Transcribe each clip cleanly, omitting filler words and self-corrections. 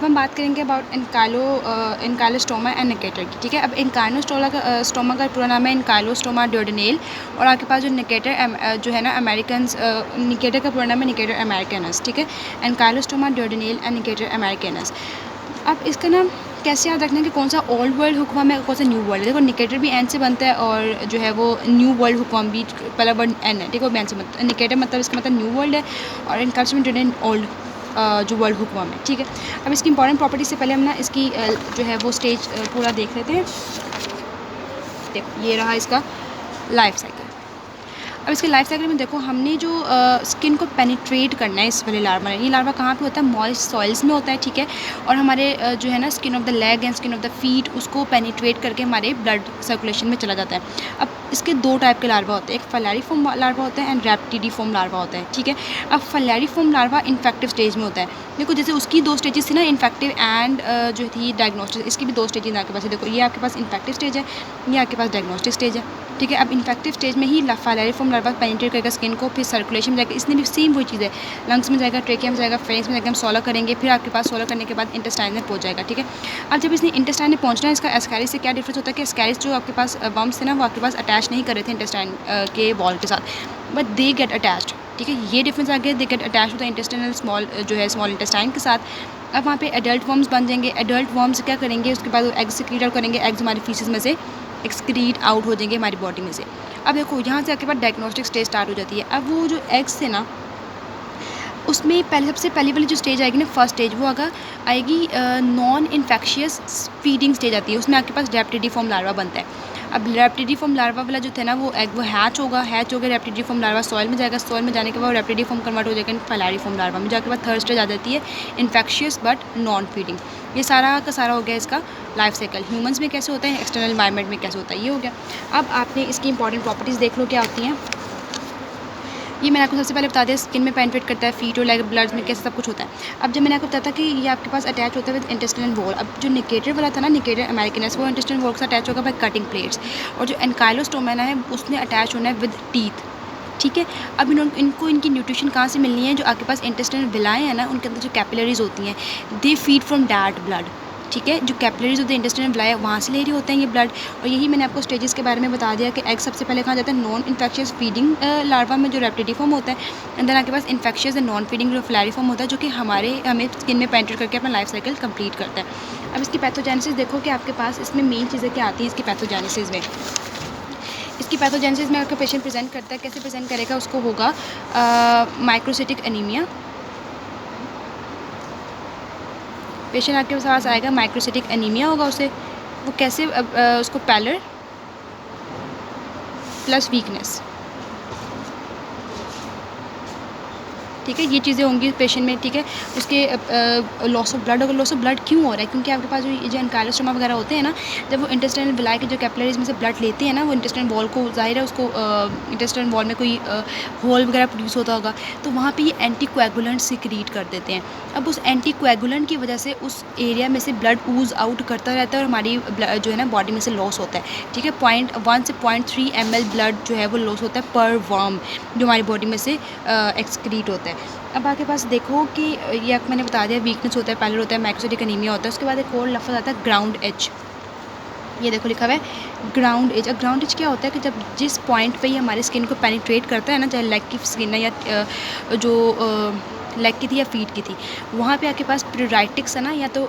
अब हम बात करेंगे अबाउट एनकाइलोस्टोमा एंड निकेटर की, ठीक है। अब एनकाइलोस्टोमा का पूरा नाम है एनकाइलोस्टोमा ड्यूडेनेल, और आपके पास जो निकेटर जो है ना अमेरिकन, निकेटर का पूरा नाम है निकेटर अमेरिकनस, ठीक है। Ancylostoma duodenale and Necator americanus. अब इसका नाम कैसे याद रखना है कि कौन सा ओल्ड वर्ल्ड हुक्म है, कौन सा न्यू वर्ल्ड है। देखो निकेटर भी एन से बनता है, और जो है वो न्यू वर्ल्ड हुक्म भी पहला वर्ड एन है, ठीक है, वो भी एन से बनता है। निकेटर मतलब इसका मतलब न्यू वर्ल्ड है, और एनकाइलोस्टोमा ड्यूडेनेल ओल्ड जो वर्ल्ड हुक्म है, ठीक है। अब इसकी इंपॉर्टेंट प्रॉपर्टी से पहले हम ना इसकी जो है वो स्टेज पूरा देख लेते हैं। देखो ये रहा इसका लाइफ साइकिल। अब इसके लाइफ साइकिल में देखो हमने जो स्किन को पेनिट्रेट करना है इस वाले लार्वा ने, ये लार्वा कहाँ पे होता है, मॉइस्ट सॉइल्स में होता है, ठीक है। और हमारे जो है ना skin of the leg and skin of the feet उसको पेनिट्रेट करके हमारे ब्लड सर्कुलेशन में चला जाता है। अब इसके दो टाइप के लार्वा होते हैं, एक फलैरिफॉर्म लार्वा होता है एंड रैप्टिडिफॉर्म लार्वा होता है, ठीक है। अब फलैरिफॉर्म लार्वा इन्फेक्टिव स्टेज में होता है। देखो जैसे उसकी दो स्टेजेस थी ना, इन्फेक्टिव एंड जो थी डायग्नोस्टिक, इसकी भी दो स्टेजेस आपके पास है। देखो ये आपके पास इन्फेक्टिव स्टेज है, ये आपके पास डायग्नोस्टिक स्टेज है, ठीक है। अब इन्फेक्टिव स्टेज में ही फलैरिफॉर्म लार्वा पेनिट्रेट करेगा स्किन को, फिर सर्कुलेशन में जाएगा, इसमें भी सेम वही चीज़ है, लंग्स में जाएगा, ट्रेकिया में जाएगा, फेरिंग्स में जाएगा, हम सोलर करेंगे, फिर आपके पास सोलर करने के बाद इंटेस्टाइन में पहुंच जाएगा, ठीक है। अब जब इसने इंटेस्टाइन में पहुंचना है, इसका एस्कैरिस से क्या डिफरेंस होता है कि एस्कैरिस जो आपके पास वर्म्स थे ना वो आपके पास अटैच नहीं कर रहे थे इंटेस्टाइन के वॉल के साथ, बट दे गेट अटैच्ड, ठीक है। ये डिफरेंस आ गया, दे गेट अटैच होता है इंटेस्टाइनल स्मॉल जो है स्मॉल इंटेस्टाइन के साथ। अब वहाँ पे एडल्ट वर्म्स बन जाएंगे, एडल्ट वर्म्स क्या करेंगे, उसके बाद एग सिक्रीट आउट करेंगे, एग्स हमारी फीसेस में से एक्सक्रीट आउट हो जाएंगे हमारी बॉडी में से। अब देखो यहाँ से आपके पास डायग्नोस्टिक स्टेज स्टार्ट हो जाती है। अब वो जो एग्स थे ना उसमें सबसे पहली वाली जो स्टेज आएगी ना, फर्स्ट स्टेज, वो आएगी नॉन इन्फेक्शियस फीडिंग स्टेज आती है, उसमें आपके पास रैप्टिडिफॉर्म लार्वा बनता है। अब रैप्टिडिफॉर्म लार्वा वाला जो था ना वो एग वो हैच होगा रैप्टिडिफॉर्म लार्वा सॉइल में जाएगा, सॉइल में जाने के बाद रैप्टिडिफॉर्म कन्वर्ट हो जाएगा फलैरिफॉर्म लार्वा में, जाके बाद थर्ड स्टेज आ जाती है इन्फेक्शियस बट नॉन फीडिंग। ये सारा का सारा हो गया इसका लाइफ साइकिल। ह्यूमंस में कैसे होता है, एक्सटर्नल एनवायरनमेंट में कैसे होता है, ये हो गया। अब आपने इसकी इंपॉर्टेंट प्रॉपर्टीज़ देख लो क्या होती हैं। ये मैंने आपको सबसे पहले बता दिया, स्किन में पेनिट्रेट करता है, फीट और लेग ब्लड में कैसे सब कुछ होता है। अब जब मैंने आपको बताया था कि ये आपके पास अटैच होता है विद इंटेस्टाइनल वॉल, अब जो निकेटर वाला था ना, निकेटर अमेरिकनस, वो इंटेस्टाइनल वॉल के साथ अटैच होगा बाय कटिंग प्लेट्स, और जो एनकाइलोस्टोमा है उसमें अटैच होना है विद टीथ, ठीक है। अब इनको इनकी न्यूट्रिशन कहाँ से मिलनी है, जो आपके पास इंटेस्टाइनल विलाएँ हैं ना उनके अंदर जो कैपिलरीज होती हैं, they feed from that blood, ठीक है। जो कैपिलरीज होते हैं इंटेस्टाइनल विलाए वहाँ से ले रही होते हैं ये ब्लड। और यही मैंने आपको स्टेजेस के बारे में बता दिया कि एग सबसे पहले कहाँ जाता है नॉन इन्फेक्शियस फीडिंग लार्वा में जो रैप्टिडिफॉर्म होता है, एंड देन आपके पास इन्फेक्शियस एंड नॉन फीडिंग जो फलैरिफॉर्म होता है, जो कि हमें स्किन में पेनिट्रेट करके अपना लाइफ साइकिल कंप्लीट करता है। अब इसकी पैथोजेनेसिस देखो कि आपके पास इसमें मेन चीज़ें क्या आती है इसकी पैथोजेनेसिस में। इसकी पैथोजेनेसिस में आपका पेशेंट प्रेजेंट करता है, कैसे प्रेजेंट करेगा, उसको होगा माइक्रोसिटिक एनीमिया। पेशेंट आपके पास आएगा माइक्रोसिटिक एनीमिया होगा उसे, वो कैसे उसको पैलर प्लस वीकनेस, ठीक है, ये चीज़ें होंगी पेशेंट में, ठीक है। उसके लॉस ऑफ ब्लड, अगर लॉस ऑफ ब्लड क्यों हो रहा है, क्योंकि आपके पास जो एनकाइलोस्टोमा वगैरह होते हैं ना, जब वो इंटेस्टाइनल विलाई के जो कैपिलरीज में से ब्लड लेते हैं ना, वो इंटेस्टाइनल वॉल को ज़ाहिर है उसको इंटेस्टाइनल वॉल में कोई होल वगैरह प्रोड्यूस होता होगा, तो वहाँ पे ये एंटीकोएगुलेंट सिक्रीट कर देते हैं। अब उस एंटीकोएगुलेंट की वजह से उस एरिया में से ब्लड ऊज आउट करता रहता है, और हमारी जो है ना बॉडी में से लॉस होता है, ठीक है। 0.1 से 0.3 ml ब्लड जो है वो लॉस होता है पर वर्म, जो हमारी बॉडी में से एक्सक्रीट होता है। अब आपके पास देखो कि ये मैंने बता दिया, वीकनेस होता है, पैलर होता है, माइक्रोसिटिक एनीमिया होता है। उसके बाद एक और लफ्ज़ आता है ग्राउंड एज, ये देखो लिखा हुआ है ग्राउंड एज। अब ग्राउंड एज क्या होता है कि जब जिस पॉइंट पे ये हमारे स्किन को पेनिट्रेट करता है ना, चाहे लेग की स्किन है या जो लेग की थी या फीट की थी, वहाँ पे आपके पास प्यूराइटिक्स है ना, या तो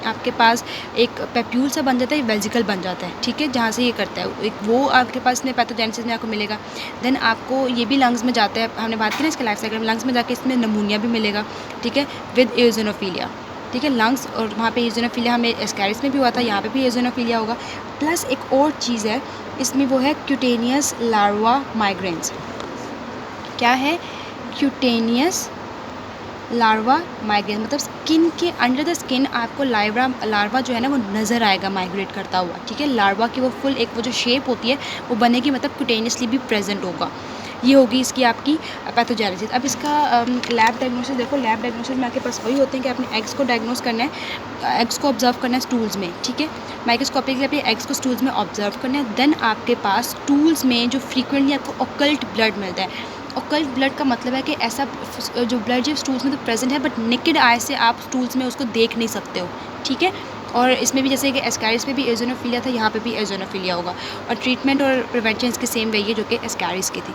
आपके पास एक पेप्यूल सा बन जाता है, वेजिकल बन जाता है, ठीक है, जहाँ से ये करता है एक वो आपके पास ने पैथोजेनेसिस में आपको मिलेगा। देन आपको ये भी लंग्स में जाता है, हमने बात की ना इसके लाइफ साइकिल में, लंग्स में जाके इसमें नमूनिया भी मिलेगा, ठीक है, विद एओसिनोफिलिया, ठीक है, लंग्स। और वहाँ पे एओसिनोफिलिया हमें एस्कैरिस में भी हुआ था, यहाँ पे भी एओसिनोफिलिया होगा। प्लस एक और चीज़ है इसमें, वो है क्यूटेनियस लार्वा माइग्रेंस। क्या है क्यूटेनियस लार्वा माइग्रेंस, मतलब स्किन के अंडर द स्किन आपको लार्वा जो है ना वो नज़र आएगा माइग्रेट करता हुआ, ठीक है। लार्वा की वो फुल एक वो जो शेप होती है वो बनेगी, मतलब क्यूटेनियसली भी प्रेजेंट होगा। ये होगी इसकी आपकी पैथोजेनेसिस। अब इसका लैब डायग्नोसिस देखो, लैब डायग्नोसिस में आपके पास वही होते हैं कि आपने एग्स को डायग्नोस करना है, एग्स को ऑब्जर्व करना है स्टूल्स में, ठीक है। माइक्रोस्कोपिकली अपने एग्स को स्टूल्स में ऑब्जर्व करना है। देन आपके पास स्टूल्स में जो फ्रीक्वेंटली आपको ऑकल्ट ब्लड मिलता है, ऑकल्ट ब्लड का मतलब है कि ऐसा जो ब्लड जो स्टूल्स में तो प्रेजेंट है, बट नेकेड आई से आप स्टूल्स में उसको देख नहीं सकते हो, ठीक है। और इसमें भी जैसे कि एस्कैरिस में भी एज़ोनोफिलिया था, यहाँ पे भी एज़ोनोफिलिया होगा। और ट्रीटमेंट और प्रिवेंशन इसकी सेम वही है जो कि एस्कैरिस की थी।